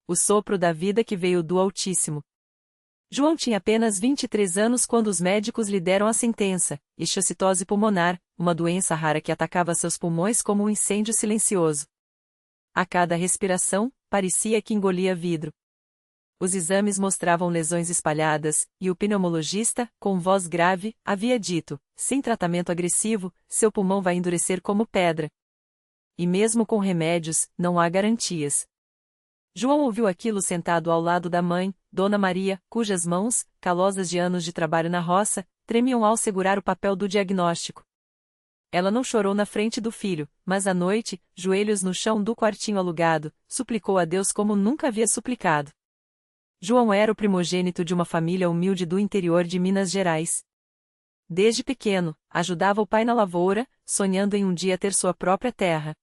o sopro da vida que veio do Altíssimo. João tinha apenas 23 anos quando os médicos lhe deram a sentença, estiocitose pulmonar, uma doença rara que atacava seus pulmões como um incêndio silencioso. A cada respiração, parecia que engolia vidro. Os exames mostravam lesões espalhadas, e o pneumologista, com voz grave, havia dito: sem tratamento agressivo, seu pulmão vai endurecer como pedra. E mesmo com remédios, não há garantias. João ouviu aquilo sentado ao lado da mãe, Dona Maria, cujas mãos, calosas de anos de trabalho na roça, tremiam ao segurar o papel do diagnóstico. Ela não chorou na frente do filho, mas à noite, joelhos no chão do quartinho alugado, suplicou a Deus como nunca havia suplicado. João era o primogênito de uma família humilde do interior de Minas Gerais. Desde pequeno, ajudava o pai na lavoura, sonhando em um dia ter sua própria terra.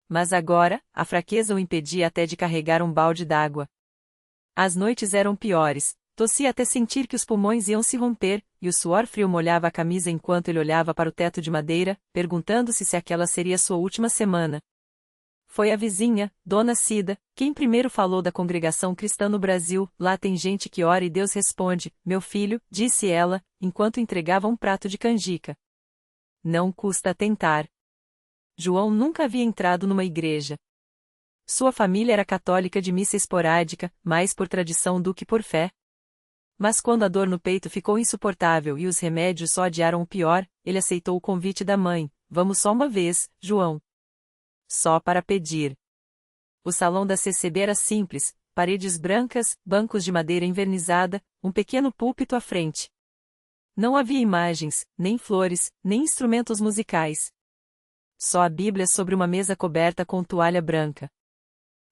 Mas agora, a fraqueza o impedia até de carregar um balde d'água. As noites eram piores, tossia até sentir que os pulmões iam se romper, e o suor frio molhava a camisa enquanto ele olhava para o teto de madeira, perguntando-se se aquela seria sua última semana. Foi a vizinha, Dona Cida, quem primeiro falou da congregação cristã no Brasil. Lá tem gente que ora e Deus responde. Meu filho, disse ela, enquanto entregava um prato de canjica. Não custa tentar. João nunca havia entrado numa igreja. Sua família era católica de missa esporádica, mais por tradição do que por fé. Mas quando a dor no peito ficou insuportável e os remédios só adiaram o pior, ele aceitou o convite da mãe. Vamos só uma vez, João. Só para pedir. O salão da CCB era simples, paredes brancas, bancos de madeira envernizada, um pequeno púlpito à frente. Não havia imagens, nem flores, nem instrumentos musicais. Só a Bíblia sobre uma mesa coberta com toalha branca.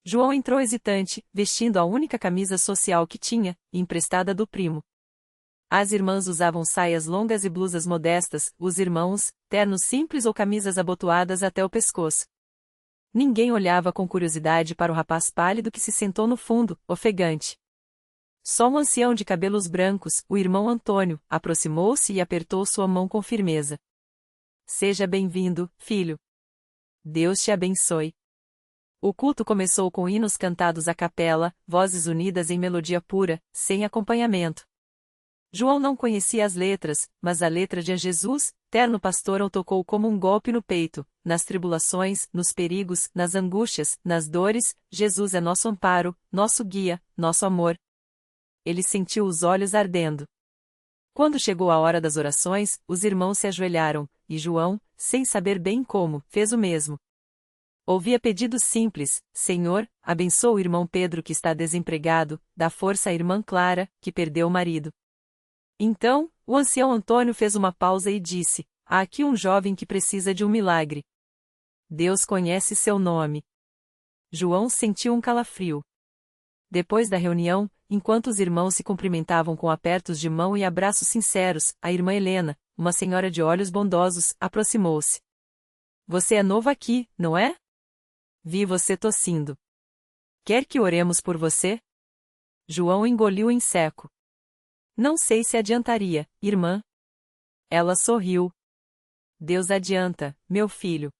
João entrou hesitante, vestindo a única camisa social que tinha, emprestada do primo. As irmãs usavam saias longas e blusas modestas, os irmãos, ternos simples ou camisas abotoadas até o pescoço. Ninguém olhava com curiosidade para o rapaz pálido que se sentou no fundo, ofegante. Só um ancião de cabelos brancos, o irmão Antônio, aproximou-se e apertou sua mão com firmeza. Seja bem-vindo, filho. Deus te abençoe. O culto começou com hinos cantados à capela, vozes unidas em melodia pura, sem acompanhamento. João não conhecia as letras, mas a letra de Jesus, terno pastor, o tocou como um golpe no peito. Nas tribulações, nos perigos, nas angústias, nas dores, Jesus é nosso amparo, nosso guia, nosso amor. Ele sentiu os olhos ardendo. Quando chegou a hora das orações, os irmãos se ajoelharam, e João, sem saber bem como, fez o mesmo. Ouvia pedidos simples: Senhor, abençoa o irmão Pedro que está desempregado, dá força à irmã Clara, que perdeu o marido. Então, o ancião Antônio fez uma pausa e disse: há aqui um jovem que precisa de um milagre. Deus conhece seu nome. João sentiu um calafrio. Depois da reunião, enquanto os irmãos se cumprimentavam com apertos de mão e abraços sinceros, a irmã Helena, uma senhora de olhos bondosos, aproximou-se. Você é novo aqui, não é? Vi você tossindo. Quer que oremos por você? João engoliu em seco. Não sei se adiantaria, irmã. Ela sorriu. Deus adianta, meu filho.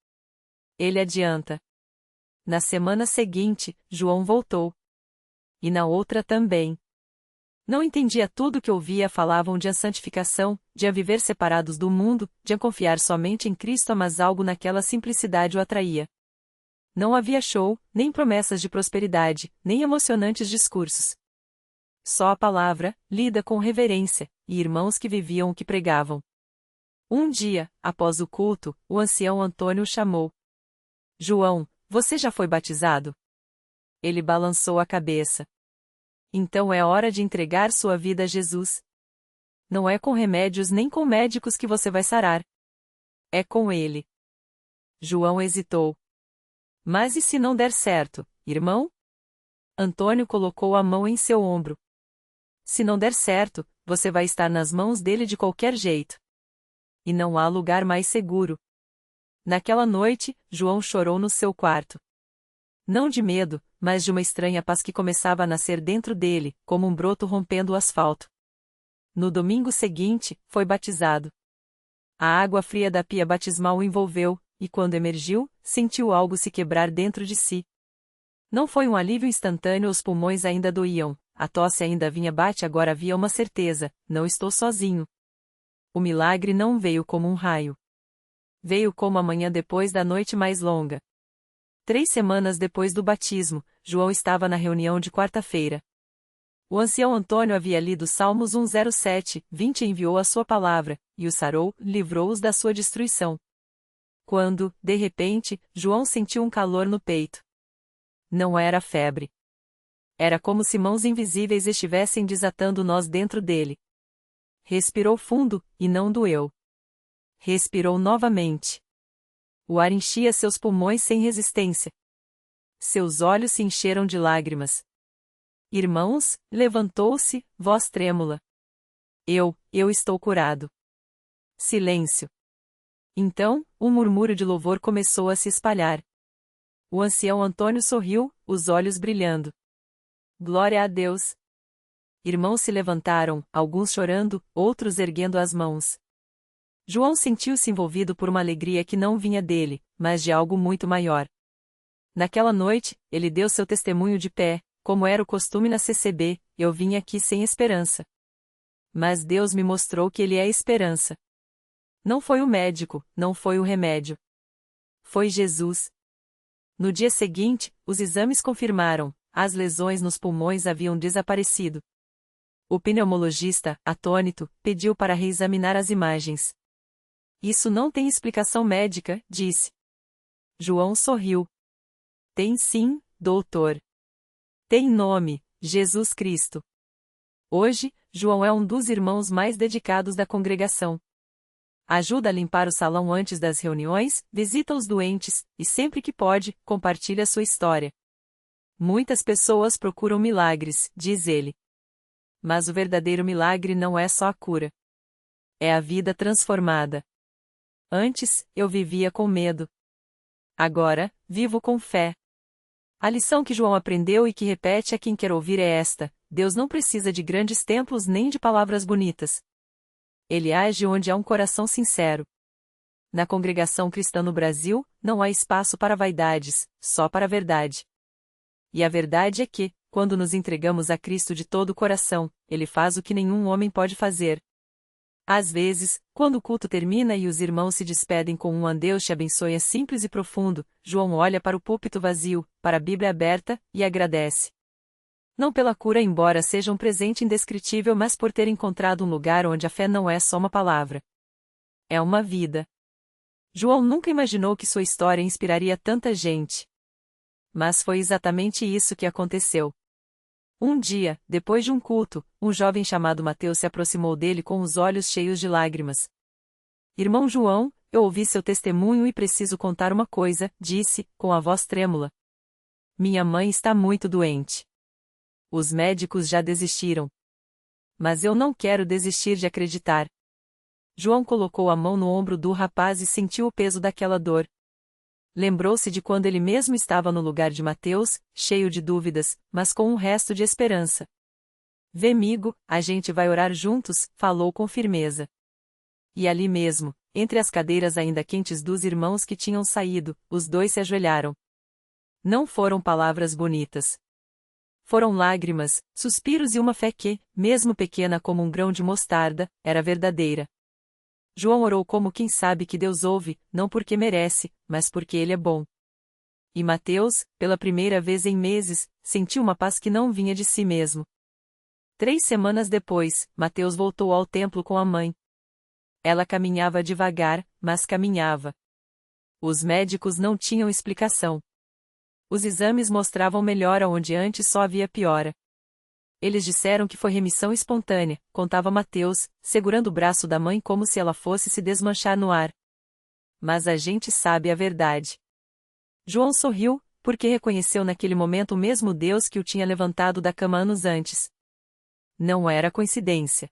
Ele adianta. Na semana seguinte, João voltou. E na outra também. Não entendia tudo o que ouvia. Falavam de a santificação, de a viver separados do mundo, de a confiar somente em Cristo, mas algo naquela simplicidade o atraía. Não havia show, nem promessas de prosperidade, nem emocionantes discursos. Só a palavra, lida com reverência, e irmãos que viviam o que pregavam. Um dia, após o culto, o ancião Antônio o chamou. João, você já foi batizado? Ele balançou a cabeça. Então é hora de entregar sua vida a Jesus. Não é com remédios nem com médicos que você vai sarar. É com Ele. João hesitou. Mas e se não der certo, irmão? Antônio colocou a mão em seu ombro. Se não der certo, você vai estar nas mãos dele de qualquer jeito. E não há lugar mais seguro. Naquela noite, João chorou no seu quarto. Não de medo, mas de uma estranha paz que começava a nascer dentro dele, como um broto rompendo o asfalto. No domingo seguinte, foi batizado. A água fria da pia batismal o envolveu, e quando emergiu, sentiu algo se quebrar dentro de si. Não foi um alívio instantâneo, os pulmões ainda doíam, a tosse ainda vinha bate, agora havia uma certeza: não estou sozinho. O milagre não veio como um raio. Veio como a manhã depois da noite mais longa. 3 semanas depois do batismo, João estava na reunião de quarta-feira. O ancião Antônio havia lido Salmos 107, 20 e enviou a sua palavra, e o sarou, livrou-os da sua destruição. Quando, de repente, João sentiu um calor no peito. Não era febre. Era como se mãos invisíveis estivessem desatando nós dentro dele. Respirou fundo, e não doeu. Respirou novamente. O ar enchia seus pulmões sem resistência. Seus olhos se encheram de lágrimas. Irmãos, levantou-se, voz trêmula. Eu estou curado. Silêncio. Então, um murmúrio de louvor começou a se espalhar. O ancião Antônio sorriu, os olhos brilhando. Glória a Deus! Irmãos se levantaram, alguns chorando, outros erguendo as mãos. João sentiu-se envolvido por uma alegria que não vinha dele, mas de algo muito maior. Naquela noite, ele deu seu testemunho de pé, como era o costume na CCB: eu vim aqui sem esperança. Mas Deus me mostrou que Ele é a esperança. Não foi o médico, não foi o remédio. Foi Jesus. No dia seguinte, os exames confirmaram: as lesões nos pulmões haviam desaparecido. O pneumologista, atônito, pediu para reexaminar as imagens. Isso não tem explicação médica, disse. João sorriu. Tem sim, doutor. Tem nome: Jesus Cristo. Hoje, João é um dos irmãos mais dedicados da congregação. Ajuda a limpar o salão antes das reuniões, visita os doentes, e sempre que pode, compartilha sua história. Muitas pessoas procuram milagres, diz ele. Mas o verdadeiro milagre não é só a cura. É a vida transformada. Antes, eu vivia com medo. Agora, vivo com fé. A lição que João aprendeu e que repete a quem quer ouvir é esta: Deus não precisa de grandes templos nem de palavras bonitas. Ele age onde há um coração sincero. Na congregação cristã no Brasil, não há espaço para vaidades, só para a verdade. E a verdade é que, quando nos entregamos a Cristo de todo o coração, Ele faz o que nenhum homem pode fazer. Às vezes, quando o culto termina e os irmãos se despedem com um Deus te abençoe simples e profundo, João olha para o púlpito vazio, para a Bíblia aberta, e agradece. Não pela cura, embora seja um presente indescritível, mas por ter encontrado um lugar onde a fé não é só uma palavra. É uma vida. João nunca imaginou que sua história inspiraria tanta gente. Mas foi exatamente isso que aconteceu. Um dia, depois de um culto, um jovem chamado Mateus se aproximou dele com os olhos cheios de lágrimas. Irmão João, eu ouvi seu testemunho e preciso contar uma coisa, disse, com a voz trêmula. Minha mãe está muito doente. Os médicos já desistiram. Mas eu não quero desistir de acreditar. João colocou a mão no ombro do rapaz e sentiu o peso daquela dor. Lembrou-se de quando ele mesmo estava no lugar de Mateus, cheio de dúvidas, mas com um resto de esperança. Vêmigo, a gente vai orar juntos, falou com firmeza. E ali mesmo, entre as cadeiras ainda quentes dos irmãos que tinham saído, os dois se ajoelharam. Não foram palavras bonitas. Foram lágrimas, suspiros e uma fé que, mesmo pequena como um grão de mostarda, era verdadeira. João orou como quem sabe que Deus ouve, não porque merece, mas porque Ele é bom. E Mateus, pela primeira vez em meses, sentiu uma paz que não vinha de si mesmo. 3 semanas depois, Mateus voltou ao templo com a mãe. Ela caminhava devagar, mas caminhava. Os médicos não tinham explicação. Os exames mostravam melhora onde antes só havia piora. Eles disseram que foi remissão espontânea, contava Mateus, segurando o braço da mãe como se ela fosse se desmanchar no ar. Mas a gente sabe a verdade. João sorriu, porque reconheceu naquele momento o mesmo Deus que o tinha levantado da cama anos antes. Não era coincidência.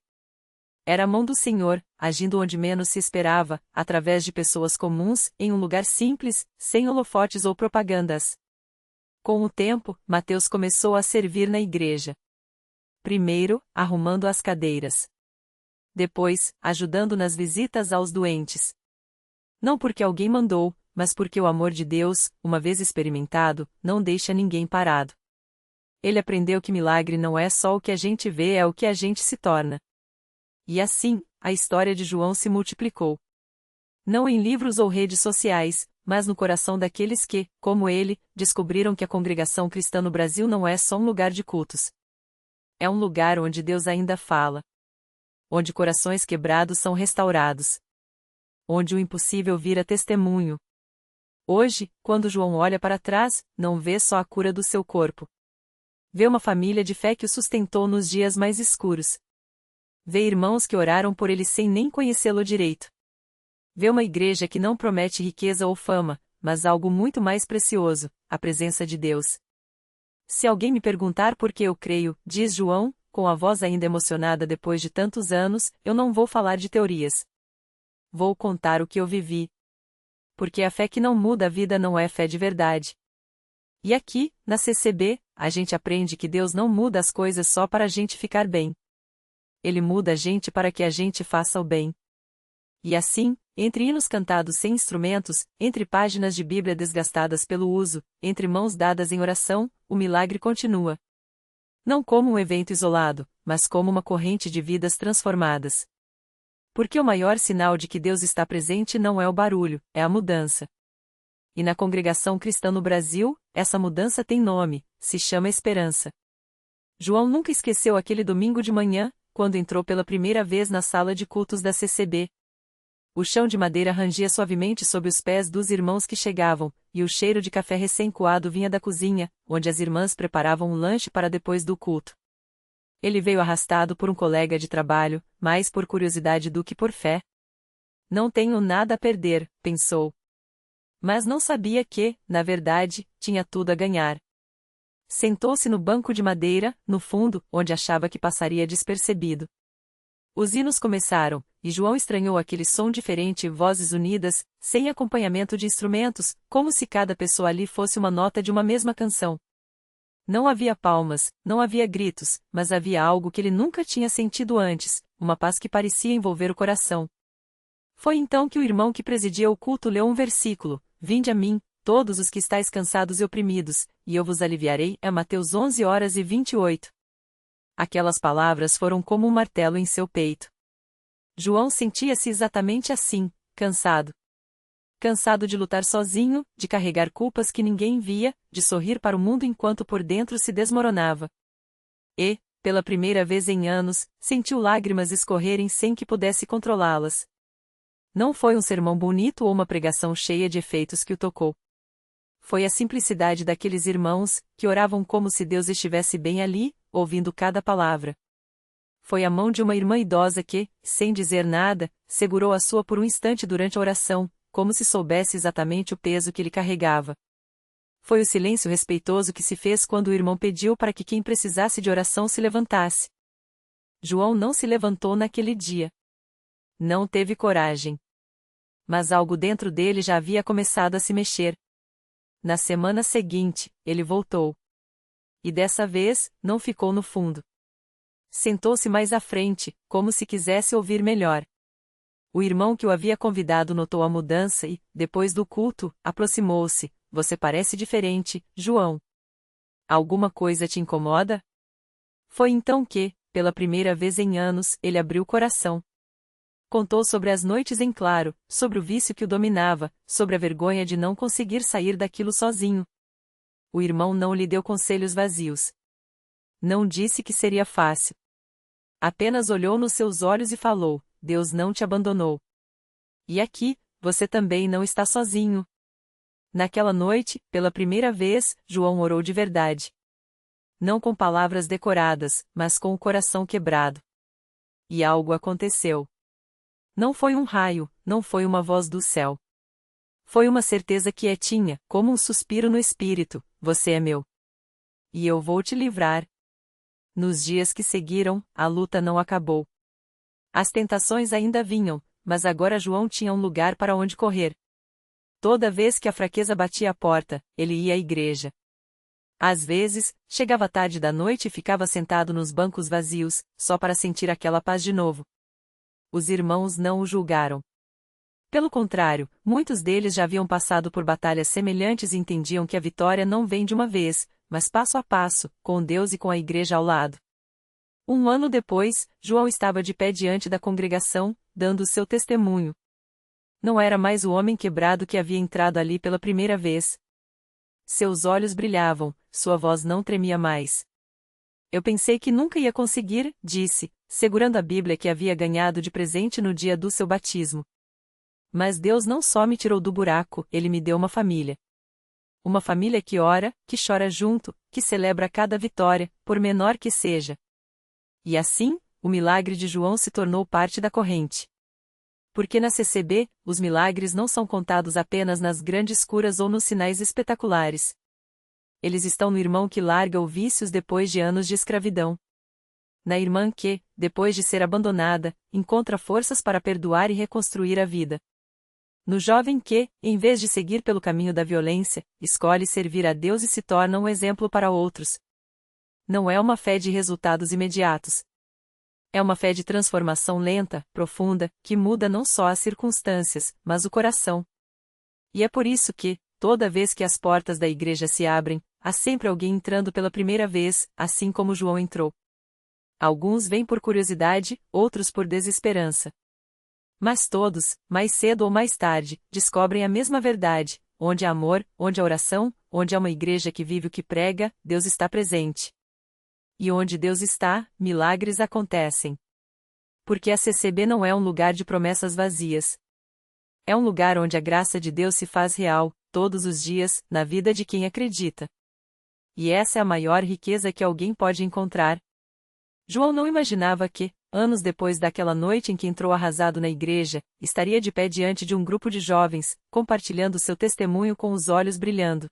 Era a mão do Senhor, agindo onde menos se esperava, através de pessoas comuns, em um lugar simples, sem holofotes ou propagandas. Com o tempo, Mateus começou a servir na igreja. Primeiro, arrumando as cadeiras. Depois, ajudando nas visitas aos doentes. Não porque alguém mandou, mas porque o amor de Deus, uma vez experimentado, não deixa ninguém parado. Ele aprendeu que milagre não é só o que a gente vê, é o que a gente se torna. E assim, a história de João se multiplicou. Não em livros ou redes sociais, mas no coração daqueles que, como ele, descobriram que a congregação cristã no Brasil não é só um lugar de cultos. É um lugar onde Deus ainda fala. Onde corações quebrados são restaurados. Onde o impossível vira testemunho. Hoje, quando João olha para trás, não vê só a cura do seu corpo. Vê uma família de fé que o sustentou nos dias mais escuros. Vê irmãos que oraram por ele sem nem conhecê-lo direito. Vê uma igreja que não promete riqueza ou fama, mas algo muito mais precioso, a presença de Deus. Se alguém me perguntar por que eu creio, diz João, com a voz ainda emocionada depois de tantos anos, eu não vou falar de teorias. Vou contar o que eu vivi. Porque a fé que não muda a vida não é fé de verdade. E aqui, na CCB, a gente aprende que Deus não muda as coisas só para a gente ficar bem. Ele muda a gente para que a gente faça o bem. E assim, entre hinos cantados sem instrumentos, entre páginas de Bíblia desgastadas pelo uso, entre mãos dadas em oração, o milagre continua. Não como um evento isolado, mas como uma corrente de vidas transformadas. Porque o maior sinal de que Deus está presente não é o barulho, é a mudança. E na congregação cristã no Brasil, essa mudança tem nome, se chama esperança. João nunca esqueceu aquele domingo de manhã, quando entrou pela primeira vez na sala de cultos da CCB. O chão de madeira rangia suavemente sob os pés dos irmãos que chegavam, e o cheiro de café recém-coado vinha da cozinha, onde as irmãs preparavam um lanche para depois do culto. Ele veio arrastado por um colega de trabalho, mais por curiosidade do que por fé. Não tenho nada a perder, pensou. Mas não sabia que, na verdade, tinha tudo a ganhar. Sentou-se no banco de madeira, no fundo, onde achava que passaria despercebido. Os hinos começaram, e João estranhou aquele som diferente e vozes unidas, sem acompanhamento de instrumentos, como se cada pessoa ali fosse uma nota de uma mesma canção. Não havia palmas, não havia gritos, mas havia algo que ele nunca tinha sentido antes, uma paz que parecia envolver o coração. Foi então que o irmão que presidia o culto leu um versículo: Vinde a mim, todos os que estáis cansados e oprimidos, e eu vos aliviarei. É Mateus 11h28. Aquelas palavras foram como um martelo em seu peito. João sentia-se exatamente assim, cansado. Cansado de lutar sozinho, de carregar culpas que ninguém via, de sorrir para o mundo enquanto por dentro se desmoronava. E, pela primeira vez em anos, sentiu lágrimas escorrerem sem que pudesse controlá-las. Não foi um sermão bonito ou uma pregação cheia de efeitos que o tocou. Foi a simplicidade daqueles irmãos, que oravam como se Deus estivesse bem ali, ouvindo cada palavra. Foi a mão de uma irmã idosa que, sem dizer nada, segurou a sua por um instante durante a oração, como se soubesse exatamente o peso que ele carregava. Foi o silêncio respeitoso que se fez quando o irmão pediu para que quem precisasse de oração se levantasse. João não se levantou naquele dia. Não teve coragem. Mas algo dentro dele já havia começado a se mexer. Na semana seguinte, ele voltou. E dessa vez, não ficou no fundo. Sentou-se mais à frente, como se quisesse ouvir melhor. O irmão que o havia convidado notou a mudança e, depois do culto, aproximou-se. Você parece diferente, João. Alguma coisa te incomoda? Foi então que, pela primeira vez em anos, ele abriu o coração. Contou sobre as noites em claro, sobre o vício que o dominava, sobre a vergonha de não conseguir sair daquilo sozinho. O irmão não lhe deu conselhos vazios. Não disse que seria fácil. Apenas olhou nos seus olhos e falou: Deus não te abandonou. E aqui, você também não está sozinho. Naquela noite, pela primeira vez, João orou de verdade. Não com palavras decoradas, mas com o coração quebrado. E algo aconteceu. Não foi um raio, não foi uma voz do céu. Foi uma certeza quietinha, como um suspiro no espírito: você é meu. E eu vou te livrar. Nos dias que seguiram, a luta não acabou. As tentações ainda vinham, mas agora João tinha um lugar para onde correr. Toda vez que a fraqueza batia a porta, ele ia à igreja. Às vezes, chegava tarde da noite e ficava sentado nos bancos vazios, só para sentir aquela paz de novo. Os irmãos não o julgaram. Pelo contrário, muitos deles já haviam passado por batalhas semelhantes e entendiam que a vitória não vem de uma vez, mas passo a passo, com Deus e com a igreja ao lado. Um ano depois, João estava de pé diante da congregação, dando o seu testemunho. Não era mais o homem quebrado que havia entrado ali pela primeira vez. Seus olhos brilhavam, sua voz não tremia mais. Eu pensei que nunca ia conseguir, disse, segurando a Bíblia que havia ganhado de presente no dia do seu batismo. Mas Deus não só me tirou do buraco, Ele me deu uma família. Uma família que ora, que chora junto, que celebra cada vitória, por menor que seja. E assim, o milagre de João se tornou parte da corrente. Porque na CCB, os milagres não são contados apenas nas grandes curas ou nos sinais espetaculares. Eles estão no irmão que larga os vícios depois de anos de escravidão. Na irmã que, depois de ser abandonada, encontra forças para perdoar e reconstruir a vida. No jovem que, em vez de seguir pelo caminho da violência, escolhe servir a Deus e se torna um exemplo para outros. Não é uma fé de resultados imediatos. É uma fé de transformação lenta, profunda, que muda não só as circunstâncias, mas o coração. E é por isso que, toda vez que as portas da igreja se abrem, há sempre alguém entrando pela primeira vez, assim como João entrou. Alguns vêm por curiosidade, outros por desesperança. Mas todos, mais cedo ou mais tarde, descobrem a mesma verdade: onde há amor, onde há oração, onde há uma igreja que vive o que prega, Deus está presente. E onde Deus está, milagres acontecem. Porque a CCB não é um lugar de promessas vazias. É um lugar onde a graça de Deus se faz real, todos os dias, na vida de quem acredita. E essa é a maior riqueza que alguém pode encontrar. João não imaginava que, anos depois daquela noite em que entrou arrasado na igreja, estaria de pé diante de um grupo de jovens, compartilhando seu testemunho com os olhos brilhando.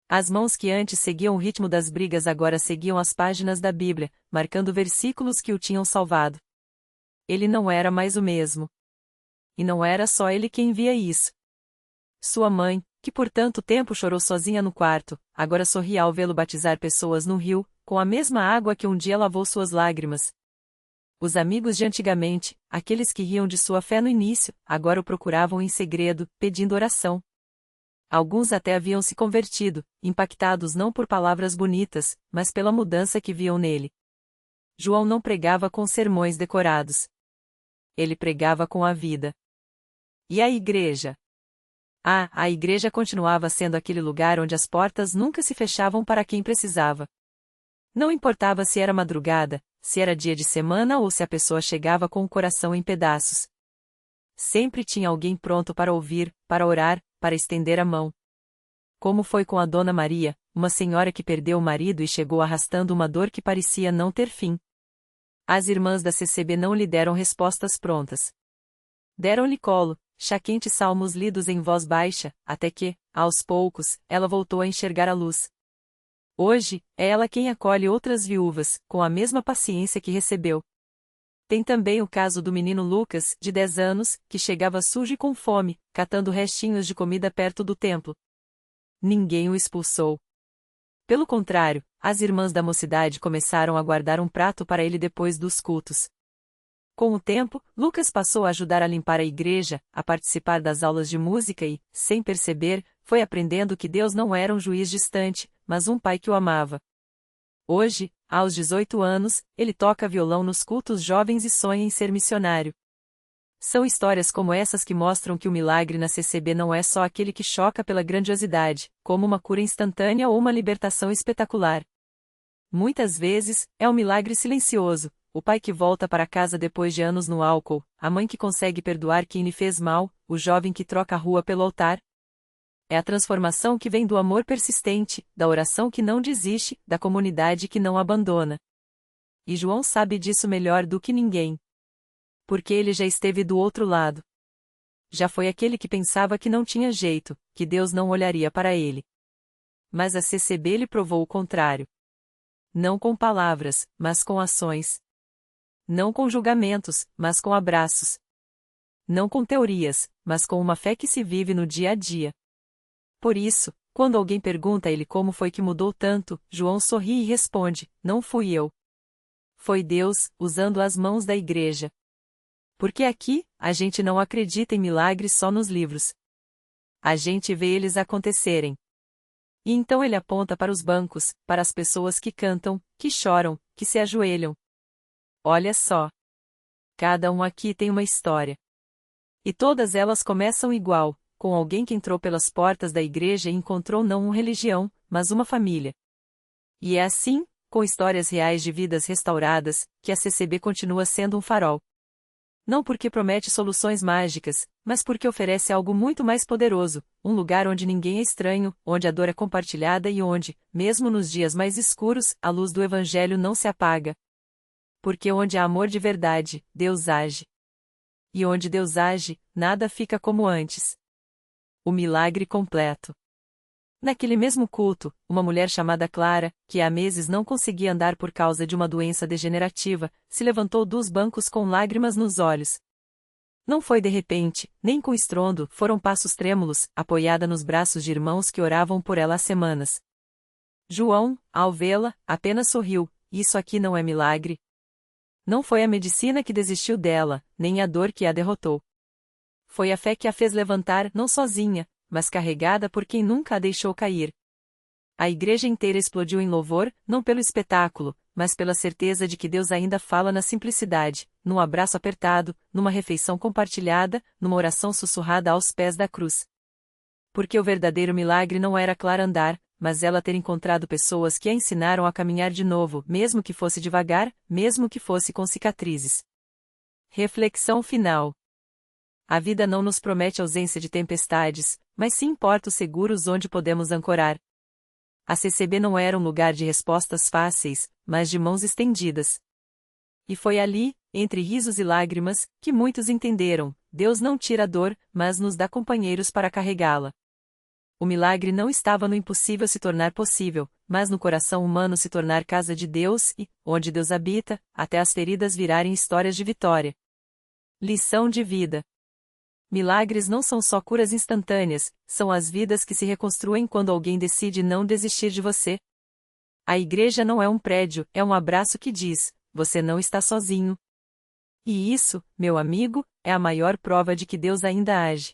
As mãos que antes seguiam o ritmo das brigas agora seguiam as páginas da Bíblia, marcando versículos que o tinham salvado. Ele não era mais o mesmo. E não era só ele quem via isso. Sua mãe, que por tanto tempo chorou sozinha no quarto, agora sorria ao vê-lo batizar pessoas no rio, com a mesma água que um dia lavou suas lágrimas. Os amigos de antigamente, aqueles que riam de sua fé no início, agora o procuravam em segredo, pedindo oração. Alguns até haviam se convertido, impactados não por palavras bonitas, mas pela mudança que viam nele. João não pregava com sermões decorados. Ele pregava com a vida. E a igreja? A igreja continuava sendo aquele lugar onde as portas nunca se fechavam para quem precisava. Não importava se era madrugada, se era dia de semana ou se a pessoa chegava com o coração em pedaços. Sempre tinha alguém pronto para ouvir, para orar, para estender a mão. Como foi com a Dona Maria, uma senhora que perdeu o marido e chegou arrastando uma dor que parecia não ter fim. As irmãs da CCB não lhe deram respostas prontas. Deram-lhe colo, chá quente e salmos lidos em voz baixa, até que, aos poucos, ela voltou a enxergar a luz. Hoje, é ela quem acolhe outras viúvas, com a mesma paciência que recebeu. Tem também o caso do menino Lucas, de 10 anos, que chegava sujo e com fome, catando restinhos de comida perto do templo. Ninguém o expulsou. Pelo contrário, as irmãs da mocidade começaram a guardar um prato para ele depois dos cultos. Com o tempo, Lucas passou a ajudar a limpar a igreja, a participar das aulas de música e, sem perceber, foi aprendendo que Deus não era um juiz distante, mas um pai que o amava. Hoje, aos 18 anos, ele toca violão nos cultos jovens e sonha em ser missionário. São histórias como essas que mostram que o milagre na CCB não é só aquele que choca pela grandiosidade, como uma cura instantânea ou uma libertação espetacular. Muitas vezes, é um milagre silencioso, o pai que volta para casa depois de anos no álcool, a mãe que consegue perdoar quem lhe fez mal, o jovem que troca a rua pelo altar. É a transformação que vem do amor persistente, da oração que não desiste, da comunidade que não abandona. E João sabe disso melhor do que ninguém. Porque ele já esteve do outro lado. Já foi aquele que pensava que não tinha jeito, que Deus não olharia para ele. Mas a CCB lhe provou o contrário. Não com palavras, mas com ações. Não com julgamentos, mas com abraços. Não com teorias, mas com uma fé que se vive no dia a dia. Por isso, quando alguém pergunta a ele como foi que mudou tanto, João sorri e responde: não fui eu. Foi Deus, usando as mãos da igreja. Porque aqui, a gente não acredita em milagres só nos livros. A gente vê eles acontecerem. E então ele aponta para os bancos, para as pessoas que cantam, que choram, que se ajoelham. Olha só. Cada um aqui tem uma história. E todas elas começam igual, com alguém que entrou pelas portas da igreja e encontrou não uma religião, mas uma família. E é assim, com histórias reais de vidas restauradas, que a CCB continua sendo um farol. Não porque promete soluções mágicas, mas porque oferece algo muito mais poderoso, um lugar onde ninguém é estranho, onde a dor é compartilhada e onde, mesmo nos dias mais escuros, a luz do Evangelho não se apaga. Porque onde há amor de verdade, Deus age. E onde Deus age, nada fica como antes. O milagre completo. Naquele mesmo culto, uma mulher chamada Clara, que há meses não conseguia andar por causa de uma doença degenerativa, se levantou dos bancos com lágrimas nos olhos. Não foi de repente, nem com estrondo, foram passos trêmulos, apoiada nos braços de irmãos que oravam por ela há semanas. João, ao vê-la, apenas sorriu: "Isso aqui não é milagre." Não foi a medicina que desistiu dela, nem a dor que a derrotou. Foi a fé que a fez levantar, não sozinha, mas carregada por quem nunca a deixou cair. A igreja inteira explodiu em louvor, não pelo espetáculo, mas pela certeza de que Deus ainda fala na simplicidade, num abraço apertado, numa refeição compartilhada, numa oração sussurrada aos pés da cruz. Porque o verdadeiro milagre não era Clara andar, mas ela ter encontrado pessoas que a ensinaram a caminhar de novo, mesmo que fosse devagar, mesmo que fosse com cicatrizes. Reflexão final. A vida não nos promete ausência de tempestades, mas sim portos seguros onde podemos ancorar. A CCB não era um lugar de respostas fáceis, mas de mãos estendidas. E foi ali, entre risos e lágrimas, que muitos entenderam: Deus não tira a dor, mas nos dá companheiros para carregá-la. O milagre não estava no impossível se tornar possível, mas no coração humano se tornar casa de Deus e, onde Deus habita, até as feridas virarem histórias de vitória. Lição de vida. Milagres não são só curas instantâneas, são as vidas que se reconstruem quando alguém decide não desistir de você. A igreja não é um prédio, é um abraço que diz: você não está sozinho. E isso, meu amigo, é a maior prova de que Deus ainda age.